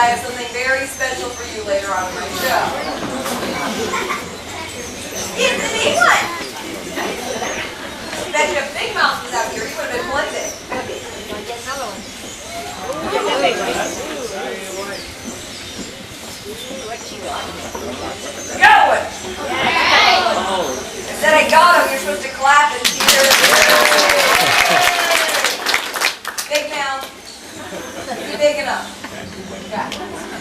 I have something very special for you later on in my show. Anthony, what? Bet you if Big Mouth was out here, he would have been blended. Going! I said I got him. You're supposed to clap and cheer. Big Mouth. Be big enough. Okay.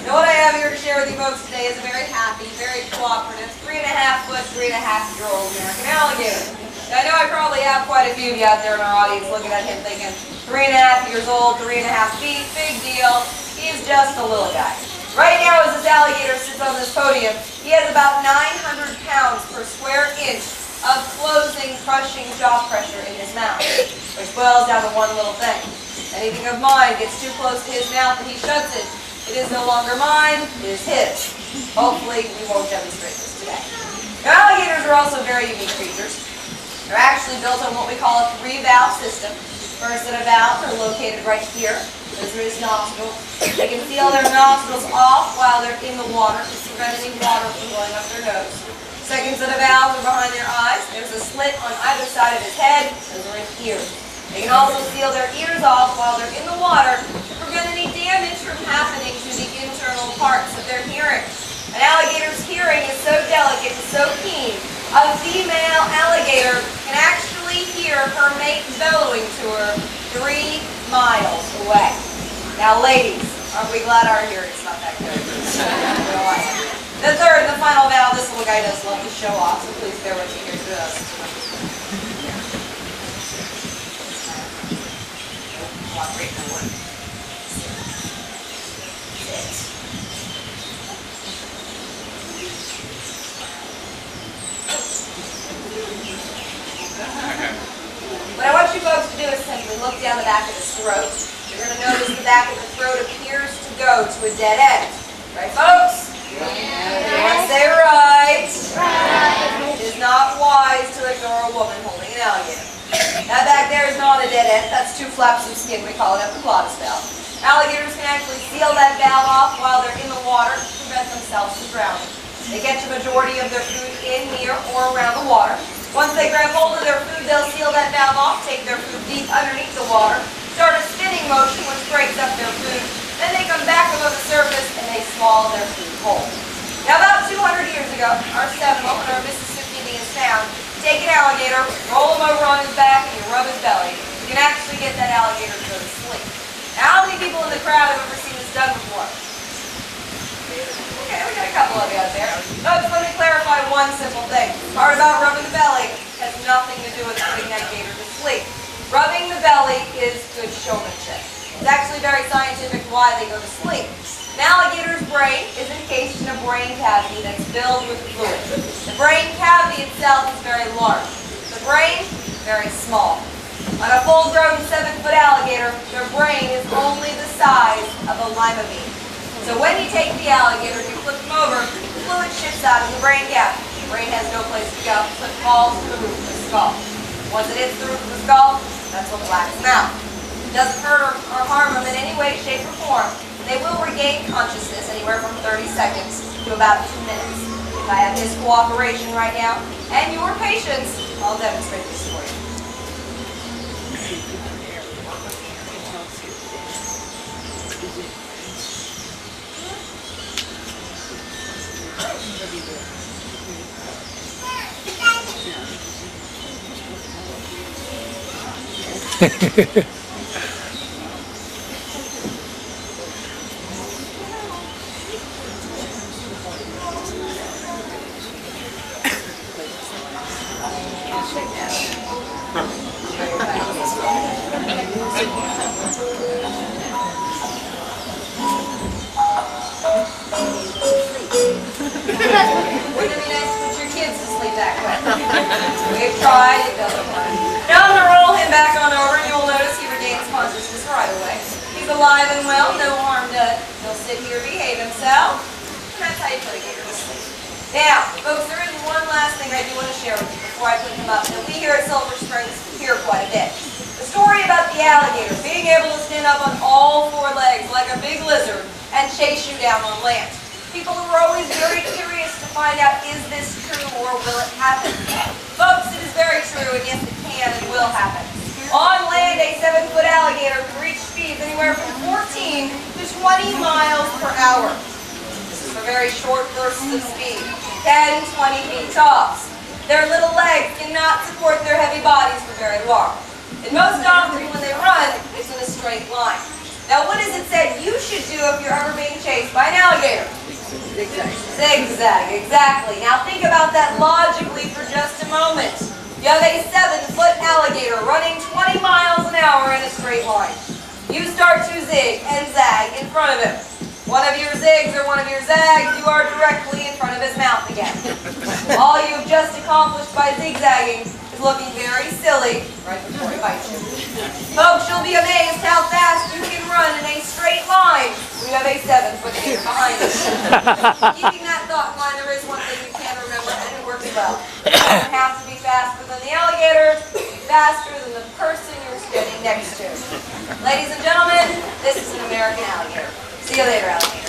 Now what I have here to share with you folks today is a very happy, very cooperative, 3.5-foot, 3.5-year-old American alligator. Now, I know I probably have quite a few of you out there in our audience looking at him thinking, 3.5 years old, 3.5 feet, big deal. He's just a little guy. Right now, as this alligator sits on this podium, he has about 900 pounds per square inch of closing, crushing jaw pressure in his mouth, which boils down to one little thing. Anything of mine gets too close to his mouth and he shuts it. It is no longer mine, it is his. Hopefully, we won't demonstrate this today. Now, alligators are also very unique creatures. They're actually built on what we call a 3-valve system. First set of valves are located right here. Those are his nostrils. They can feel their nostrils off while they're in the water to prevent any water from going up their nose. Second set of valves are behind their eyes. There's a slit on either side of his head. Those are his ears. They can also seal their ears off while they're in the water to prevent any damage from happening to the internal parts of their hearing. An alligator's hearing is so delicate and so keen, a female alligator can actually hear her mate bellowing to her 3 miles away. Now ladies, aren't we glad our hearing's not that good? The third and the final valve, this little guy does love to show off, so please bear with me here for us. What I want you folks to do is simply look down the back of his throat. You're going to notice the back of the throat appears to go to a dead end. Right, folks? Yes. Say right. Right. It is not wise to ignore a woman holding an alligator. That back there is not a dead end. That's 2 flaps of skin. We call it a glottis valve. Alligators can actually seal that valve off while they're in the water to prevent themselves from drowning. They catch a majority of their food in, near, or around the water. Once they grab hold of their food, they'll seal that valve off, take their food deep underneath the water, start a spinning motion which breaks up their food. Then they come back above the surface and they swallow their food whole. Now about 200 years ago, our Seminole and our Mississippi Indians found, take an alligator, roll him over on his back, and you rub his belly. You can actually get that alligator to go to sleep. Now how many people in the crowd have ever seen this done before? Okay, we got a couple of you out there. Folks, let me clarify one simple thing. The part about rubbing the belly has nothing to do with putting that gator to sleep. Rubbing the belly is good showmanship. It's actually very scientific why they go to sleep. An alligator's brain is encased in a brain cavity that's filled with fluid. The brain cavity itself is very large. The brain, very small. On a full-grown 7-foot alligator, their brain is only the size of a lima bean. So when you take the alligator and you flip him over, the fluid shifts out of the brain cavity. The brain has no place to go, so it falls to the roof of the skull. Once it hits the roof of the skull, that's what blacks them out. It doesn't hurt or harm them in any way, shape, or form. They will regain consciousness anywhere from 30 seconds to about 2 minutes. If I have his cooperation right now and your patience, I'll demonstrate this for you. Wouldn't it be nice to put your kids to sleep that quick? We've tried, it doesn't work. Now I'm going to roll him back on over and you'll notice he regains consciousness right away. He's alive and well, no harm done. He'll sit here, behave himself, and that's how you put a gator to sleep. Now, folks, there is one last thing I do want to share with you before I put him up that we here at Silver Springs hear quite a bit. The story about the alligator being able to stand up on all 4 legs like a big lizard and chase you down on land. People were always very curious to find out, is this true or will it happen? Folks, it is very true, and yes, it can and will happen. On land, a 7-foot alligator can reach speeds anywhere from 14 to 20 miles per hour. This is for very short bursts of speed, 10, 20 feet tops. Their little legs cannot support their heavy bodies for very long. And most often when they run, it's in a straight line. Now, what is it said you should do if you're ever being chased by an alligator? Zigzag. Zigzag, exactly. Now think about that logically for just a moment. You have a 7-foot alligator running 20 miles an hour in a straight line. You start to zig and zag in front of him. One of your zigs or one of your zags, you are directly in front of his mouth again. All you've just accomplished by zigzagging is looking very silly right before he bites you. Folks, you'll be amazed how fast you can run in a straight line when you have a 7-foot gator behind you. Keeping that thought in mind, there is one thing you can remember, and it works well. You don't have to be faster than the alligator, be faster than the person you're standing next to. Ladies and gentlemen, this is an American alligator. See you later, alligator.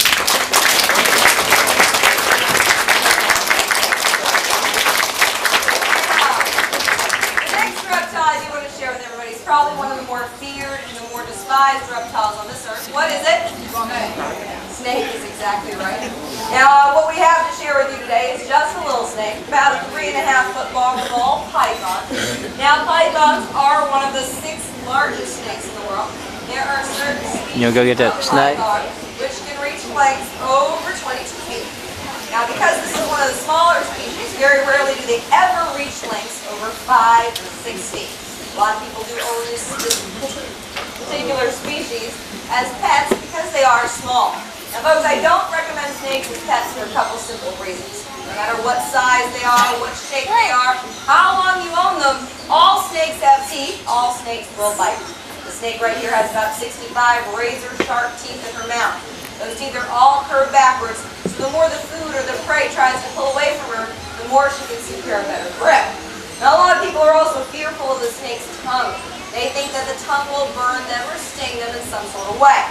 I do want to share with everybody. It's probably one of the more feared and the more despised reptiles on this earth. What is it? Snake is exactly right. Now, what we have to share with you today is just a little snake, about a 3.5-foot long ball python. Now, pythons are one of the 6 largest snakes in the world. There are certain species You'll go get that snake which can reach lengths over 22 feet. Now, because this is one of the smaller species, very rarely do they ever reach lengths over 5 or 6 feet. A lot of people do own this particular species as pets because they are small. Now, folks, I don't recommend snakes as pets for a couple simple reasons. No matter what size they are, what shape they are, how long you own them, all snakes have teeth, all snakes will bite. The snake right here has about 65 razor-sharp teeth in her mouth. Those teeth are all curved backwards, so the more the food or the prey tries to pull away from her, the more she can secure a better grip. Now, a lot of people are also fearful of the snake's tongue. They think that the tongue will burn them or sting them in some sort of way.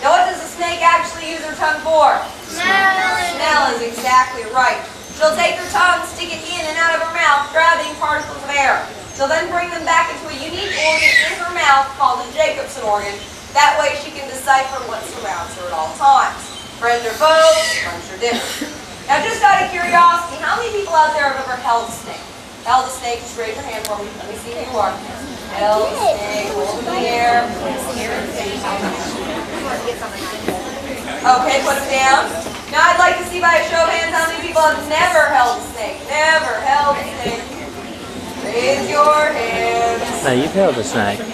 Now, what does the snake actually use her tongue for? Smell is exactly right. She'll take her tongue, stick it in and out of her mouth, grabbing particles of air. She'll then bring them back into a unique organ in her mouth called the Jacobson organ. That way she can decipher what surrounds her at all times. Friend or foe, lunch or dinner. Now, just out of curiosity, how many people out there have ever held a snake? Held a snake, just raise your hand for me. Let me see who you are. Held a snake, hold it in the air. Okay, put it down. Now, I'd like to see by a show of hands how many people have never held a snake. Never held a snake. Raise your hands. Now, you've held a snake.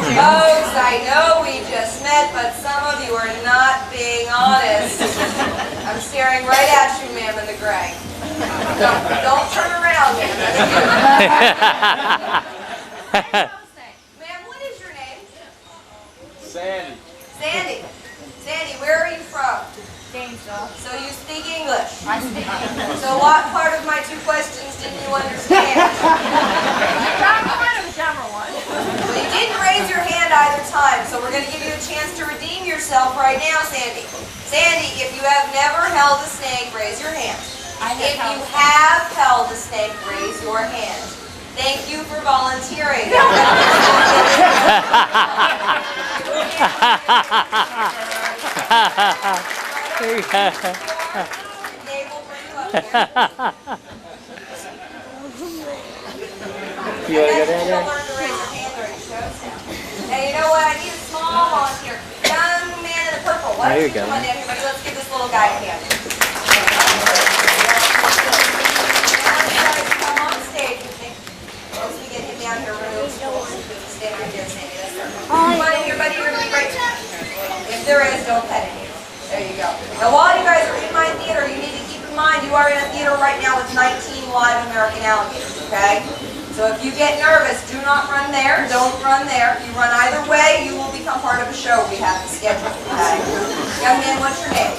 Folks, I know we just met, but some of you are not being honest. I'm staring right at you, ma'am, in the gray. Don't turn around, ma'am. Ma'am, what is your name? Sandy. Sandy. Sandy, where are you from? Gainesville. So you speak English. I speak English. So what part of my 2 questions didn't you understand? The proper one or the general one? Well, you didn't raise your hand either time, so we're going to give you a chance to redeem yourself right now, Sandy. Sandy, if you have never held a snake, raise your hand. If you have held a snake, raise your hand. Thank you for volunteering. There you go. They will bring you up here. You want to go down You'll there? learn to raise your hand during shows now. And you know what? I need a small volunteer. Young man in the purple. Why There don't you go. come on down here, buddy? Let's give this little guy a hand. Come on stage with me. Once we get him down here, we're going to stand right there, Sandy. That's perfect. Come on in here, buddy. You're going to be great. If there is, don't pet him. There you go. Now, while you guys are in my theater, you need to keep in mind you are in a theater right now with 19 live American alligators, okay? So if you get nervous, do not run there. Don't run there. If you run either way, you will become part of a show we have to schedule, okay? Young man, what's your name?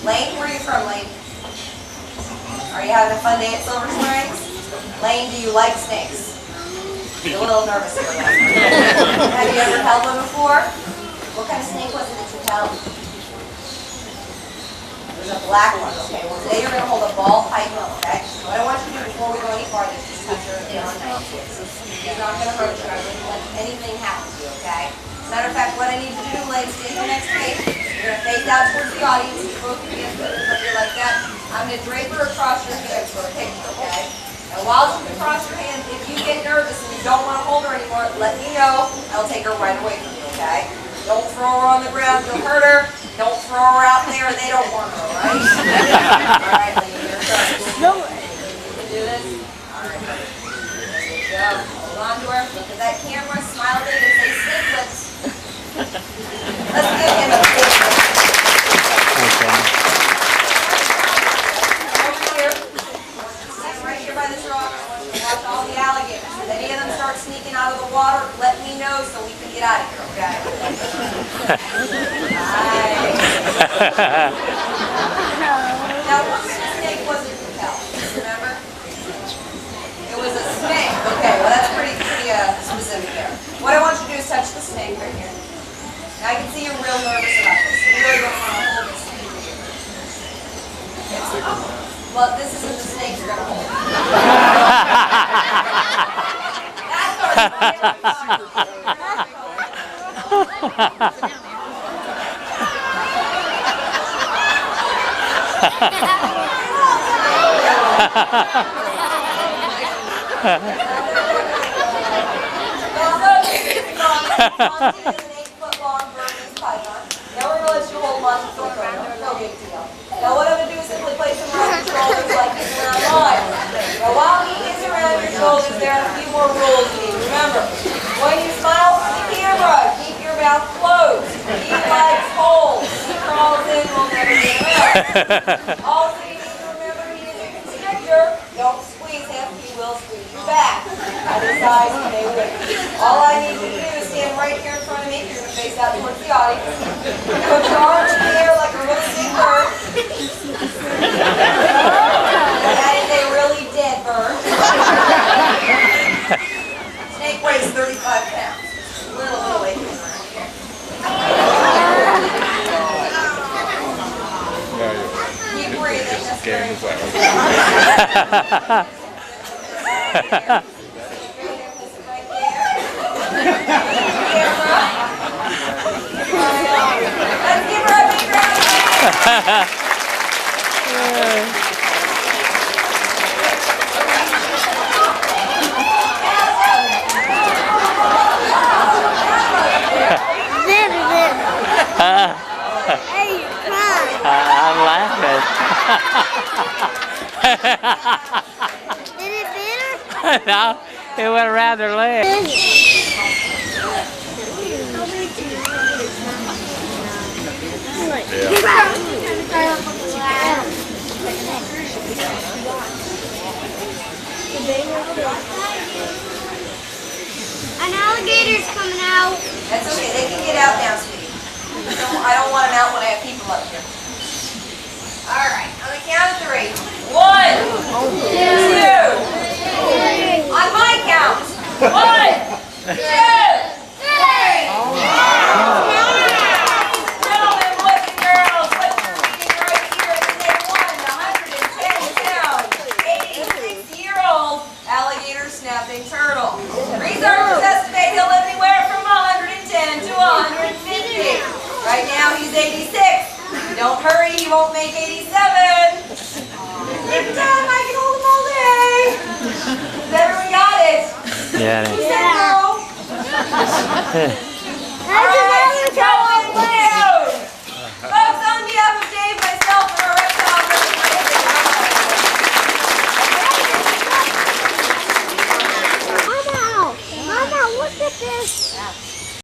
Lane? Where are you from, Lane? Are you having a fun day at Silver Springs? Lane, do you like snakes? You're a little nervous here, Lane. Have you ever held one before? What kind of snake was it that you held? It was a black one. Okay, well today you're going to hold a ball python, okay? What I want you to do before we go any farther is just touch your tail on nice. It's not going to hurt you. I wouldn't let anything happen to you, okay? As a matter of fact, what I need you to do, ladies, take the next page. You're going to face out towards the audience. You both your hands put here like that. I'm going to drape her across your hands for a picture, okay? And while she's across your hands, if you get nervous and you don't want to hold her anymore, let me know. I'll take her right away from you, okay? Don't throw her on the ground. You'll hurt her. Don't throw her out there. They don't want her, all right? All right, lady, you're starting. You can do this? All right. There you go. Hold on to her. Look at that camera. Smile big and say snake lips. Let's give him a big lift. Okay. Over here. Stand right here by this rock. I want you to watch all the alligators. If any of them start sneaking out of the water, let me know so we can get out of here, okay? Nice. Now, what snake was it you held? Remember? It was a snake. Okay, well that's pretty specific there. What I want you to do is touch the snake right here. Now I can see you're real nervous about this. You really don't want to hold this snake here. Well, this isn't the snake you're going to hold. That's an 8-foot-long Burmese python. Now we're going to let you hold on to the ground. No big deal. Now what I'm going to do is simply place him around your shoulders like he's around mine. Now while he is around your shoulders, there are a few more rules you need to remember. When you smile for the camera, keep your mouth closed. He likes holes. He crawls in, will never get out. Also, you need to remember he is a constrictor. Don't squeeze him. He will squeeze you back. At his size, he may win. All I need you to do is stand right here in front of me. You're going to face out towards the audience. Put your arms in the air like a really big bird. That is a really dead bird. Snake weighs 35 pounds. A little weight around here. Keep breathing. That's very important. Let's give her a big round of applause. Hey, come on. I'm laughing. Did it bitter? No, it went around her leg. An alligator's coming out. That's okay. They can get out now, sweetie. I don't want them out when I have people up here. All right. On the count of 3. 1, 2. On my count. 1, 2, 3. Gentlemen, boys and girls, what you're reading right here is a 110-pound, 86-year-old alligator snapping turtle. Researchers estimate he'll live anywhere from 110 to 150. Right now he's 86. Don't hurry, he won't make 87. Every time I can hold him all day. Has everyone got it? Yeah. Who said no?